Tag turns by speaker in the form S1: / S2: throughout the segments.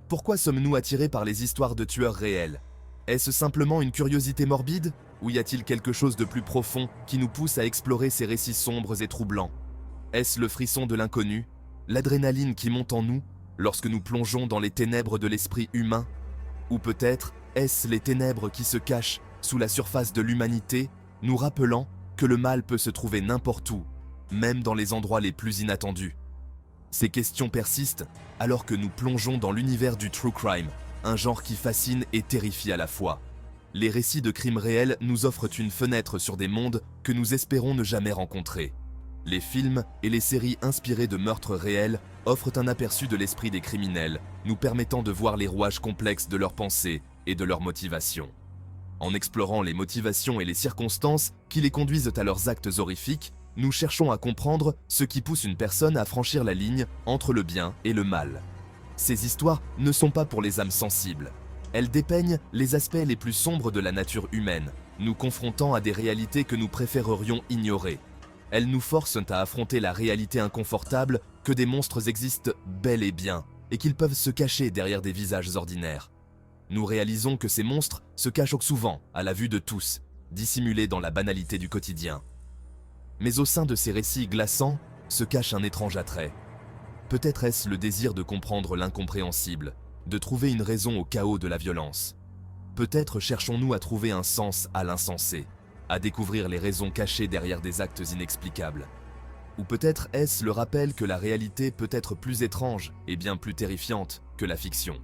S1: Pourquoi sommes-nous attirés par les histoires de tueurs réels? Est-ce simplement une curiosité morbide? Ou y a-t-il quelque chose de plus profond qui nous pousse à explorer ces récits sombres et troublants? Est-ce le frisson de l'inconnu, l'adrénaline qui monte en nous lorsque nous plongeons dans les ténèbres de l'esprit humain? Ou peut-être est-ce les ténèbres qui se cachent sous la surface de l'humanité, nous rappelant que le mal peut se trouver n'importe où, même dans les endroits les plus inattendus? Ces questions persistent alors que nous plongeons dans l'univers du true crime, un genre qui fascine et terrifie à la fois. Les récits de crimes réels nous offrent une fenêtre sur des mondes que nous espérons ne jamais rencontrer. Les films et les séries inspirées de meurtres réels offrent un aperçu de l'esprit des criminels, nous permettant de voir les rouages complexes de leurs pensées et de leurs motivations. En explorant les motivations et les circonstances qui les conduisent à leurs actes horrifiques, nous cherchons à comprendre ce qui pousse une personne à franchir la ligne entre le bien et le mal. Ces histoires ne sont pas pour les âmes sensibles. Elles dépeignent les aspects les plus sombres de la nature humaine, nous confrontant à des réalités que nous préférerions ignorer. Elles nous forcent à affronter la réalité inconfortable que des monstres existent bel et bien, et qu'ils peuvent se cacher derrière des visages ordinaires. Nous réalisons que ces monstres se cachent souvent à la vue de tous, dissimulés dans la banalité du quotidien. Mais au sein de ces récits glaçants se cache un étrange attrait. Peut-être est-ce le désir de comprendre l'incompréhensible, de trouver une raison au chaos de la violence. Peut-être cherchons-nous à trouver un sens à l'insensé, à découvrir les raisons cachées derrière des actes inexplicables. Ou peut-être est-ce le rappel que la réalité peut être plus étrange et bien plus terrifiante que la fiction.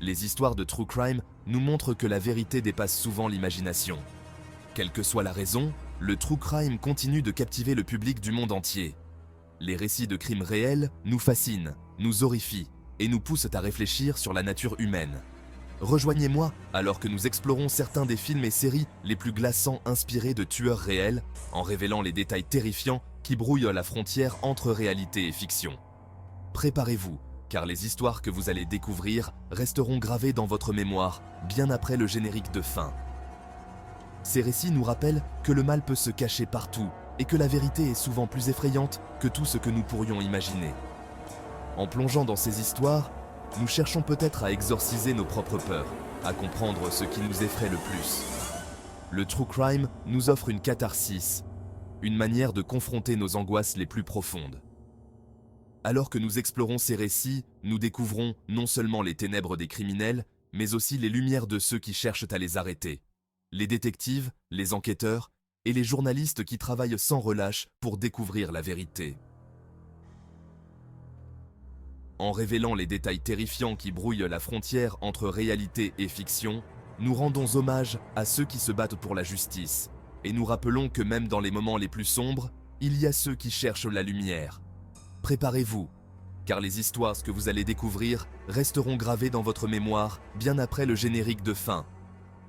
S1: Les histoires de true crime nous montrent que la vérité dépasse souvent l'imagination. Quelle que soit la raison, le true crime continue de captiver le public du monde entier. Les récits de crimes réels nous fascinent, nous horrifient et nous poussent à réfléchir sur la nature humaine. Rejoignez-moi alors que nous explorons certains des films et séries les plus glaçants inspirés de tueurs réels, en révélant les détails terrifiants qui brouillent la frontière entre réalité et fiction. Préparez-vous, car les histoires que vous allez découvrir resteront gravées dans votre mémoire bien après le générique de fin. Ces récits nous rappellent que le mal peut se cacher partout et que la vérité est souvent plus effrayante que tout ce que nous pourrions imaginer. En plongeant dans ces histoires, nous cherchons peut-être à exorciser nos propres peurs, à comprendre ce qui nous effraie le plus. Le true crime nous offre une catharsis, une manière de confronter nos angoisses les plus profondes. Alors que nous explorons ces récits, nous découvrons non seulement les ténèbres des criminels, mais aussi les lumières de ceux qui cherchent à les arrêter. Les détectives, les enquêteurs et les journalistes qui travaillent sans relâche pour découvrir la vérité. En révélant les détails terrifiants qui brouillent la frontière entre réalité et fiction, nous rendons hommage à ceux qui se battent pour la justice, et nous rappelons que même dans les moments les plus sombres, il y a ceux qui cherchent la lumière. Préparez-vous, car les histoires que vous allez découvrir resteront gravées dans votre mémoire bien après le générique de fin.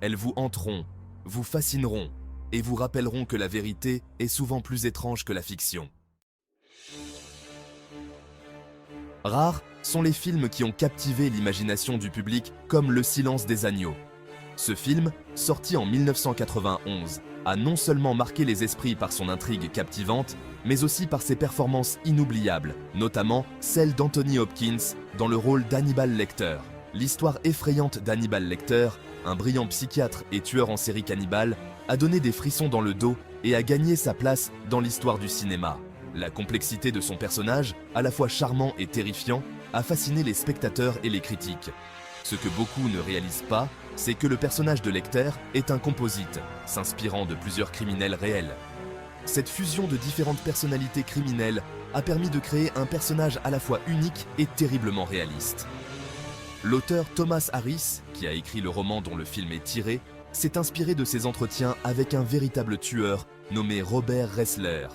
S1: Elles vous hanteront, vous fascineront et vous rappelleront que la vérité est souvent plus étrange que la fiction. Rares sont les films qui ont captivé l'imagination du public comme Le Silence des agneaux. Ce film, sorti en 1991, a non seulement marqué les esprits par son intrigue captivante, mais aussi par ses performances inoubliables, notamment celle d'Anthony Hopkins dans le rôle d'Hannibal Lecter. L'histoire effrayante d'Hannibal Lecter, un brillant psychiatre et tueur en série cannibale, a donné des frissons dans le dos et a gagné sa place dans l'histoire du cinéma. La complexité de son personnage, à la fois charmant et terrifiant, a fasciné les spectateurs et les critiques. Ce que beaucoup ne réalisent pas, c'est que le personnage de Lecter est un composite, s'inspirant de plusieurs criminels réels. Cette fusion de différentes personnalités criminelles a permis de créer un personnage à la fois unique et terriblement réaliste. L'auteur Thomas Harris, qui a écrit le roman dont le film est tiré, s'est inspiré de ses entretiens avec un véritable tueur nommé Robert Ressler.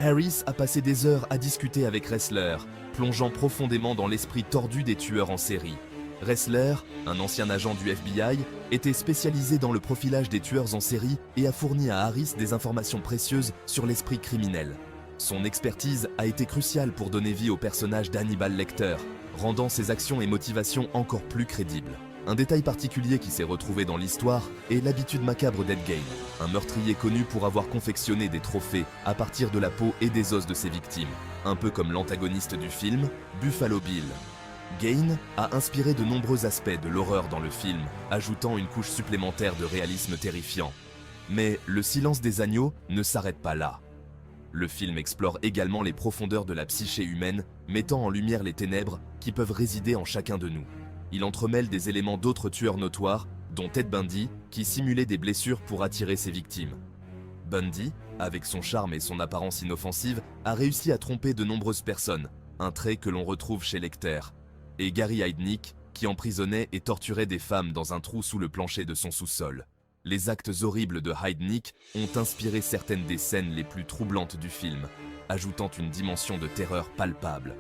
S1: Harris a passé des heures à discuter avec Ressler, plongeant profondément dans l'esprit tordu des tueurs en série. Ressler, un ancien agent du FBI, était spécialisé dans le profilage des tueurs en série et a fourni à Harris des informations précieuses sur l'esprit criminel. Son expertise a été cruciale pour donner vie au personnage d'Hannibal Lecter, rendant ses actions et motivations encore plus crédibles. Un détail particulier qui s'est retrouvé dans l'histoire est l'habitude macabre d'Ed Gein, un meurtrier connu pour avoir confectionné des trophées à partir de la peau et des os de ses victimes, un peu comme l'antagoniste du film, Buffalo Bill. Gain a inspiré de nombreux aspects de l'horreur dans le film, ajoutant une couche supplémentaire de réalisme terrifiant. Mais Le Silence des agneaux ne s'arrête pas là. Le film explore également les profondeurs de la psyché humaine, mettant en lumière les ténèbres qui peuvent résider en chacun de nous. Il entremêle des éléments d'autres tueurs notoires, dont Ted Bundy, qui simulait des blessures pour attirer ses victimes. Bundy, avec son charme et son apparence inoffensive, a réussi à tromper de nombreuses personnes, un trait que l'on retrouve chez Lecter. Et Gary Heidnik, qui emprisonnait et torturait des femmes dans un trou sous le plancher de son sous-sol. Les actes horribles de Heidnik ont inspiré certaines des scènes les plus troublantes du film, ajoutant une dimension de terreur palpable.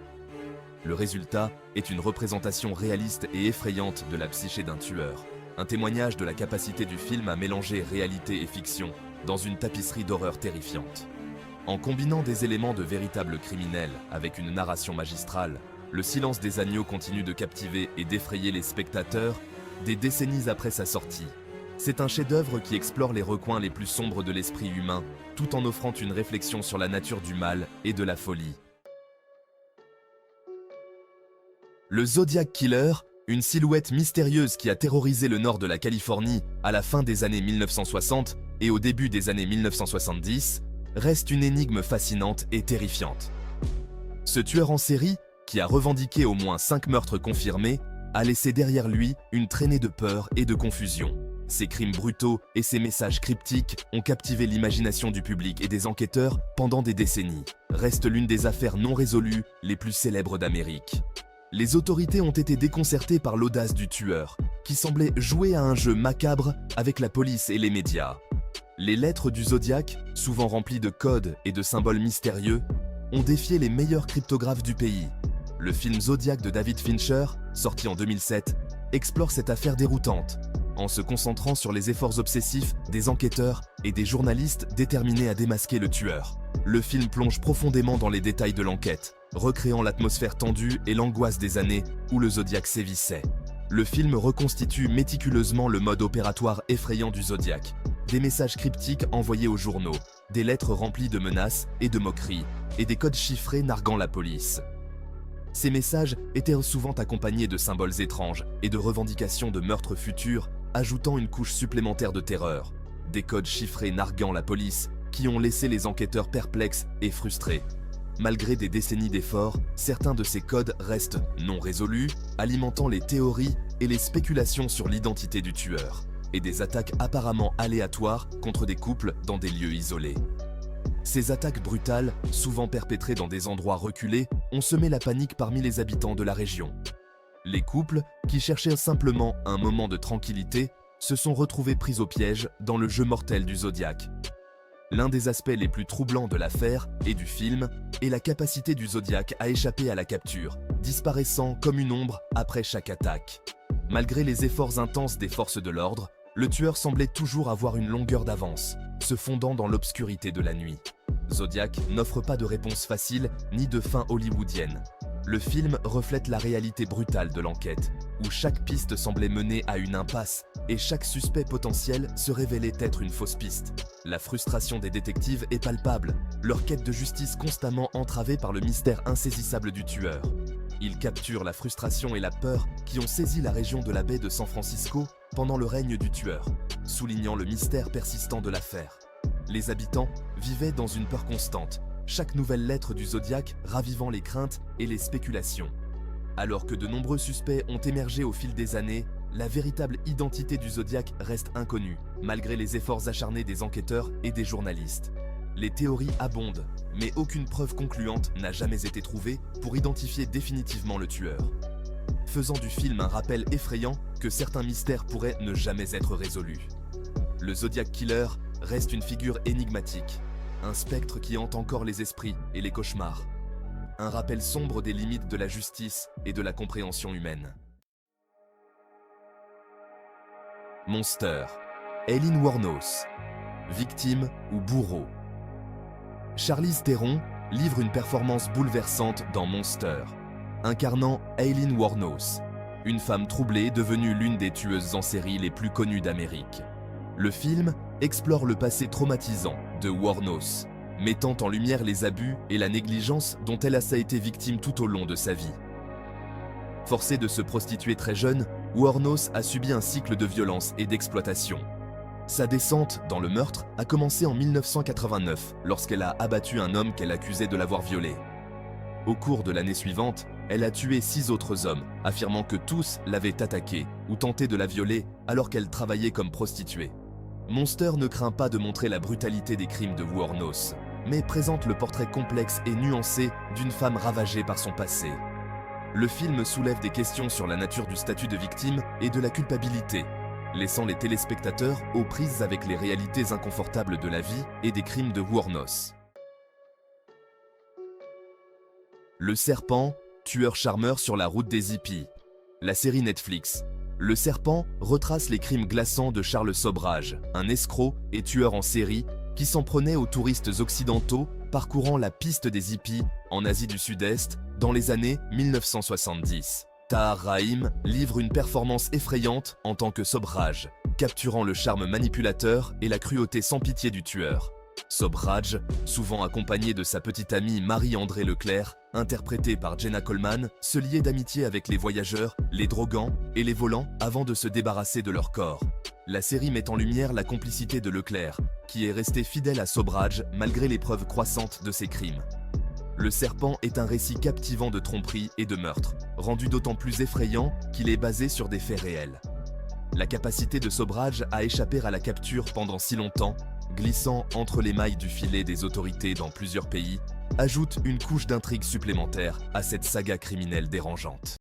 S1: Le résultat est une représentation réaliste et effrayante de la psyché d'un tueur, un témoignage de la capacité du film à mélanger réalité et fiction dans une tapisserie d'horreur terrifiante. En combinant des éléments de véritables criminels avec une narration magistrale, Le Silence des agneaux continue de captiver et d'effrayer les spectateurs des décennies après sa sortie. C'est un chef-d'œuvre qui explore les recoins les plus sombres de l'esprit humain, tout en offrant une réflexion sur la nature du mal et de la folie. Le Zodiac Killer, une silhouette mystérieuse qui a terrorisé le nord de la Californie à la fin des années 1960 et au début des années 1970, reste une énigme fascinante et terrifiante. Ce tueur en série, qui a revendiqué au moins 5 meurtres confirmés, a laissé derrière lui une traînée de peur et de confusion. Ses crimes brutaux et ses messages cryptiques ont captivé l'imagination du public et des enquêteurs pendant des décennies. Reste l'une des affaires non résolues les plus célèbres d'Amérique. Les autorités ont été déconcertées par l'audace du tueur, qui semblait jouer à un jeu macabre avec la police et les médias. Les lettres du Zodiac, souvent remplies de codes et de symboles mystérieux, ont défié les meilleurs cryptographes du pays. Le film Zodiac de David Fincher, sorti en 2007, explore cette affaire déroutante, en se concentrant sur les efforts obsessifs des enquêteurs et des journalistes déterminés à démasquer le tueur. Le film plonge profondément dans les détails de l'enquête, recréant l'atmosphère tendue et l'angoisse des années où le Zodiac sévissait. Le film reconstitue méticuleusement le mode opératoire effrayant du Zodiac, des messages cryptiques envoyés aux journaux, des lettres remplies de menaces et de moqueries, et des codes chiffrés narguant la police. Ces messages étaient souvent accompagnés de symboles étranges et de revendications de meurtres futurs, ajoutant une couche supplémentaire de terreur. Des codes chiffrés narguant la police qui ont laissé les enquêteurs perplexes et frustrés. Malgré des décennies d'efforts, certains de ces codes restent non résolus, alimentant les théories et les spéculations sur l'identité du tueur, et des attaques apparemment aléatoires contre des couples dans des lieux isolés. Ces attaques brutales, souvent perpétrées dans des endroits reculés, ont semé la panique parmi les habitants de la région. Les couples, qui cherchaient simplement un moment de tranquillité, se sont retrouvés pris au piège dans le jeu mortel du Zodiac. L'un des aspects les plus troublants de l'affaire et du film est la capacité du Zodiac à échapper à la capture, disparaissant comme une ombre après chaque attaque. Malgré les efforts intenses des forces de l'ordre, le tueur semblait toujours avoir une longueur d'avance, se fondant dans l'obscurité de la nuit. Zodiac n'offre pas de réponse facile ni de fin hollywoodienne. Le film reflète la réalité brutale de l'enquête, où chaque piste semblait mener à une impasse et chaque suspect potentiel se révélait être une fausse piste. La frustration des détectives est palpable, leur quête de justice constamment entravée par le mystère insaisissable du tueur. Il capture la frustration et la peur qui ont saisi la région de la baie de San Francisco pendant le règne du tueur, soulignant le mystère persistant de l'affaire. Les habitants vivaient dans une peur constante, chaque nouvelle lettre du Zodiac ravivant les craintes et les spéculations. Alors que de nombreux suspects ont émergé au fil des années, la véritable identité du Zodiac reste inconnue, malgré les efforts acharnés des enquêteurs et des journalistes. Les théories abondent, mais aucune preuve concluante n'a jamais été trouvée pour identifier définitivement le tueur, faisant du film un rappel effrayant que certains mystères pourraient ne jamais être résolus. Le Zodiac Killer reste une figure énigmatique, un spectre qui hante encore les esprits et les cauchemars. Un rappel sombre des limites de la justice et de la compréhension humaine. Monster. Aileen Wuornos. Victime ou bourreau. Charlize Theron livre une performance bouleversante dans Monster, incarnant Aileen Wuornos, une femme troublée devenue l'une des tueuses en série les plus connues d'Amérique. Le film explore le passé traumatisant de Wuornos, mettant en lumière les abus et la négligence dont elle a été victime tout au long de sa vie. Forcée de se prostituer très jeune, Wuornos a subi un cycle de violence et d'exploitation. Sa descente dans le meurtre a commencé en 1989, lorsqu'elle a abattu un homme qu'elle accusait de l'avoir violée. Au cours de l'année suivante, elle a tué 6 autres hommes, affirmant que tous l'avaient attaquée ou tenté de la violer alors qu'elle travaillait comme prostituée. Monster ne craint pas de montrer la brutalité des crimes de Wuornos, mais présente le portrait complexe et nuancé d'une femme ravagée par son passé. Le film soulève des questions sur la nature du statut de victime et de la culpabilité, laissant les téléspectateurs aux prises avec les réalités inconfortables de la vie et des crimes de Wuornos. Le serpent, tueur-charmeur sur la route des hippies. La série Netflix. Le serpent retrace les crimes glaçants de Charles Sobhraj, un escroc et tueur en série qui s'en prenait aux touristes occidentaux parcourant la piste des hippies en Asie du Sud-Est dans les années 1970. Tahar Rahim livre une performance effrayante en tant que Sobhraj, capturant le charme manipulateur et la cruauté sans pitié du tueur. Sobhraj, souvent accompagné de sa petite amie Marie-André Leclerc, interprétée par Jenna Coleman, se liait d'amitié avec les voyageurs, les drogants et les volants avant de se débarrasser de leur corps. La série met en lumière la complicité de Leclerc, qui est resté fidèle à Sobhraj malgré les preuves croissantes de ses crimes. Le serpent est un récit captivant de tromperie et de meurtre, rendu d'autant plus effrayant qu'il est basé sur des faits réels. La capacité de Sobhraj à échapper à la capture pendant si longtemps, glissant entre les mailles du filet des autorités dans plusieurs pays, ajoute une couche d'intrigue supplémentaire à cette saga criminelle dérangeante.